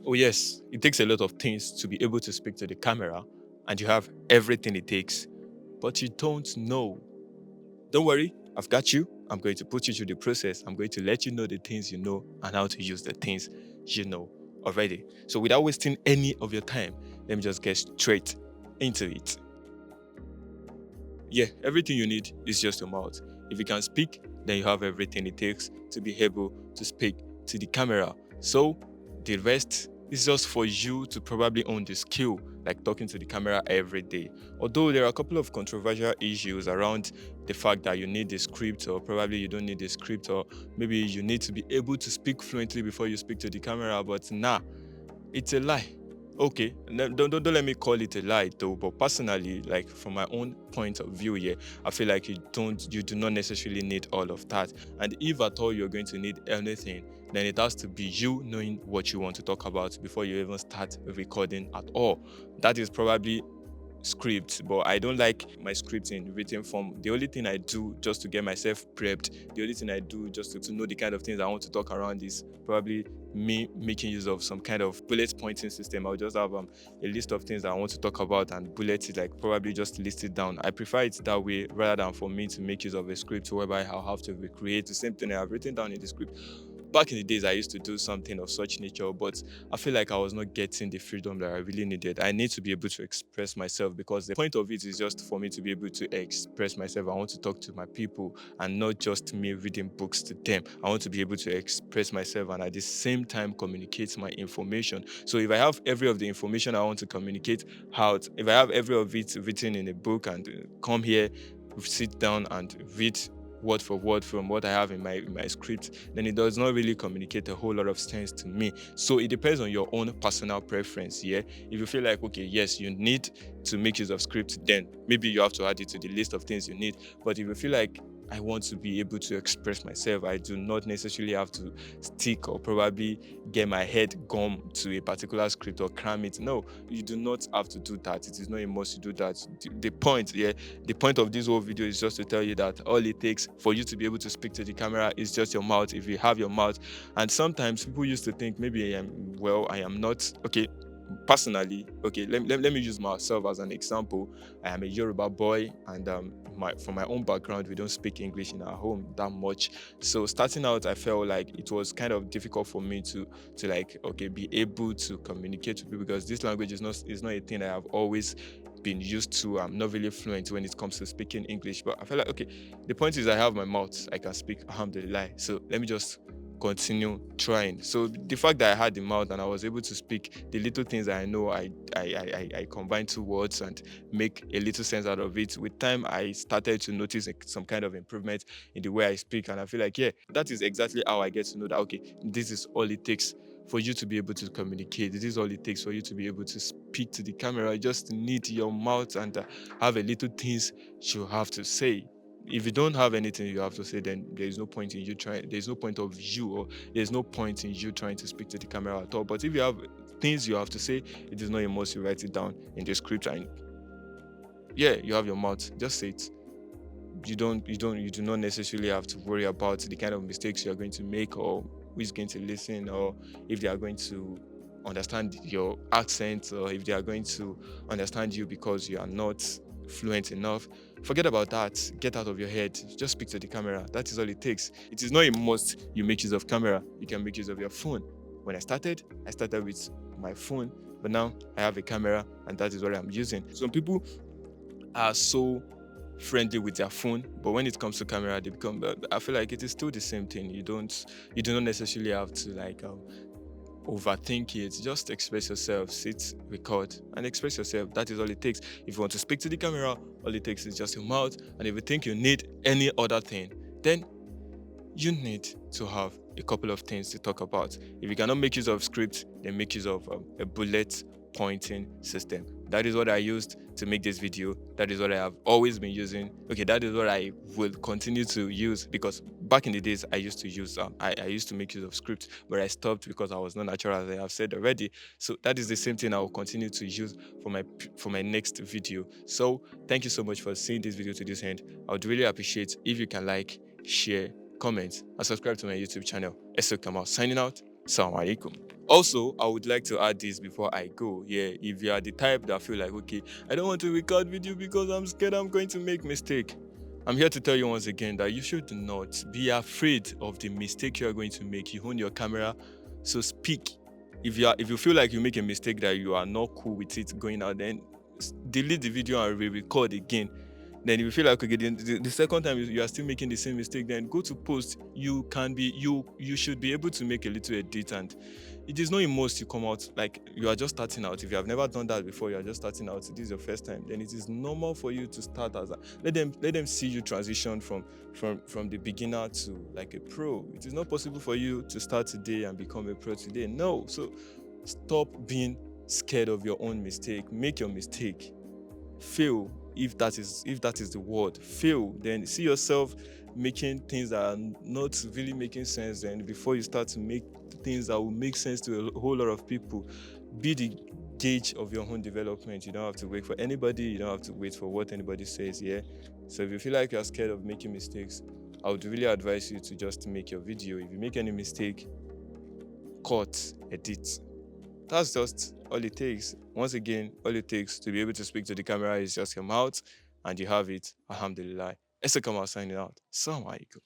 Oh, yes, it takes a lot of things to be able to speak to the camera, and you have everything it takes, but you don't know. Don't worry, I've got you. I'm going to put you through the process. I'm going to let you know the things you know and how to use the things you know already. So, without wasting any of your time, let me just get straight into it. Yeah, everything you need is just your mouth. If you can speak, then you have everything it takes to be able to speak to the camera. So the rest is just for you to probably own the skill, like talking to the camera every day. Although there are a couple of controversial issues around the fact that you need a script, or probably you don't need a script, or maybe you need to be able to speak fluently before you speak to the camera, but nah, it's a lie. Okay, don't let me call it a lie though. But personally, like from my own point of view here, I feel like you do not necessarily need all of that. And if at all you're going to need anything, then it has to be you knowing what you want to talk about before you even start recording at all. That is probably script, but I don't like my script in written form. The only thing I do just to get myself prepped, the only thing I do just to know the kind of things I want to talk around is probably me making use of some kind of bullet pointing system. I'll just have a list of things that I want to talk about and bullet it, like probably just list it down. I prefer it that way rather than for me to make use of a script whereby I'll have to recreate the same thing I have written down in the script. Back in the days, I used to do something of such nature, but I feel like I was not getting the freedom that I really needed. I need to be able to express myself, because the point of it is just for me to be able to express myself. I want to talk to my people and not just me reading books to them. I want to be able to express myself and at the same time communicate my information. So if I have every of the information I want to communicate out, if I have every of it written in a book and come here, sit down and read word for word from what I have in my script, then it does not really communicate a whole lot of sense to me. So it depends on your own personal preference. Yeah, if you feel like okay, yes, you need to make use of script, then maybe you have to add it to the list of things you need. But if you feel like I want to be able to express myself, I do not necessarily have to stick or probably get my head gum to a particular script or cram it. No, you do not have to do that. It is not a must to do that. The point, yeah, the point of this whole video is just to tell you that all it takes for you to be able to speak to the camera is just your mouth. If you have your mouth, and sometimes people used to think maybe I am not okay. Personally, okay, let me use myself as an example. I am a Yoruba boy, and from my own background, we don't speak English in our home that much. So starting out, I felt like it was kind of difficult for me to like okay be able to communicate with people, because this language is not a thing I have always been used to. I'm not really fluent when it comes to speaking English, but I feel like okay, the point is I have my mouth, I can speak, alhamdulillah. So let me just continue trying. So the fact that I had the mouth and I was able to speak the little things that I know, I combine two words and make a little sense out of it. With time, I started to notice some kind of improvement in the way I speak, and I feel like yeah, that is exactly how I get to know that okay, this is all it takes for you to be able to communicate. This is all it takes for you to be able to speak to the camera. You just need your mouth and have a little things you have to say. If you don't have anything you have to say, then there's no point in you trying. There's no point of you, or there's no point in you trying to speak to the camera at all. But if you have things you have to say, it is not a must you write it down in the script, and yeah, you have your mouth. Just say it. You do not necessarily have to worry about the kind of mistakes you're going to make, or who is going to listen, or if they are going to understand your accent, or if they are going to understand you because you are not fluent enough. Forget about that. Get out of your head. Just speak to the camera. That is all it takes. It is not a must you make use of camera. You can make use of your phone. When I started with my phone, but now I have a camera, and that is what I'm using. Some people are so friendly with their phone, but when it comes to camera, they become I feel like it is still the same thing. You do not necessarily have to like overthink it. Just express yourself, sit, record, and express yourself. That is all it takes. If you want to speak to the camera, all it takes is just your mouth. And if you think you need any other thing, then you need to have a couple of things to talk about. If you cannot make use of script, then make use of a bullet pointing system. That is what I used to make this video. That is what I have always been using. Okay, that is what I will continue to use, because back in the days I used to use I used to make use of script, but I stopped because I was not natural, as I have said already. So that is the same thing I will continue to use for my next video. So thank you so much for seeing this video to this end. I would really appreciate if you can like, share, comment, and subscribe to my YouTube channel. Esok Kamal signing out. Assalamu alaikum. Also, I would like to add this before I go. Yeah, if you are the type that feel like, okay, I don't want to record video because I'm scared I'm going to make mistake. I'm here to tell you once again that you should not be afraid of the mistake you are going to make. You own your camera, so speak. If you feel like you make a mistake that you are not cool with it going out, then delete the video and re-record again. Then if you feel like okay, the second time you are still making the same mistake, then go to post. You should be able to make a little edit, and it is not a must you come out like you are just starting out. If you have never done that before, you are just starting out. This is your first time. Then it is normal for you to start as a, let them see you transition from the beginner to like a pro. It is not possible for you to start today and become a pro today. No, so stop being scared of your own mistake. Make your mistake, fail, if that is the word, fail, then see yourself making things that are not really making sense, and before you start to make things that will make sense to a whole lot of people. Be the gauge of your own development. You don't have to wait for anybody, you don't have to wait for what anybody says. Yeah, so if you feel like you're scared of making mistakes, I would really advise you to just make your video. If you make any mistake, cut, edit. That's just all it takes. Once again, all it takes to be able to speak to the camera is just your mouth, and you have it. Alhamdulillah. Essa Kamal signing out. Assalamu alaikum.